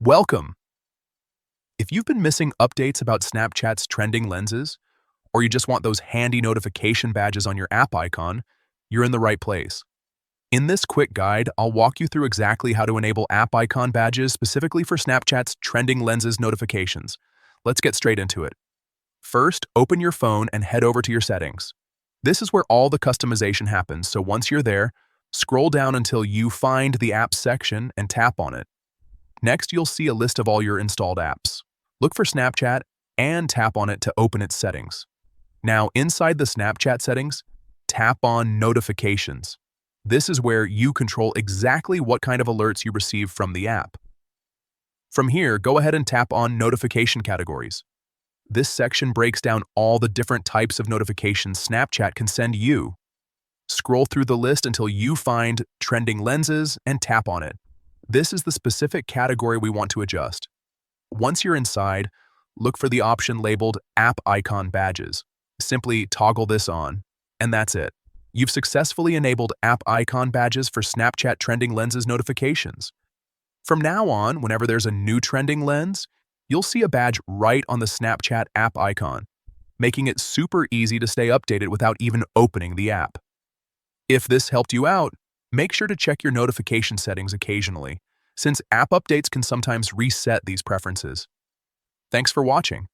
Welcome! If you've been missing updates about Snapchat's trending lenses, or you just want those handy notification badges on your app icon, you're in the right place. In this quick guide, I'll walk you through exactly how to enable app icon badges specifically for Snapchat's trending lenses notifications. Let's get straight into it. First, open your phone and head over to your settings. This is where all the customization happens, so once you're there, scroll down until you find the Apps section and tap on it. Next, you'll see a list of all your installed apps. Look for Snapchat and tap on it to open its settings. Now, inside the Snapchat settings, tap on Notifications. This is where you control exactly what kind of alerts you receive from the app. From here, go ahead and tap on Notification Categories. This section breaks down all the different types of notifications Snapchat can send you. Scroll through the list until you find Trending Lenses and tap on it. This is the specific category we want to adjust. Once you're inside, look for the option labeled App Icon Badges. Simply toggle this on, and that's it. You've successfully enabled App Icon Badges for Snapchat Trending Lenses notifications. From now on, whenever there's a new trending lens, you'll see a badge right on the Snapchat app icon, making it super easy to stay updated without even opening the app. If this helped you out, make sure to check your notification settings occasionally, since app updates can sometimes reset these preferences. Thanks for watching.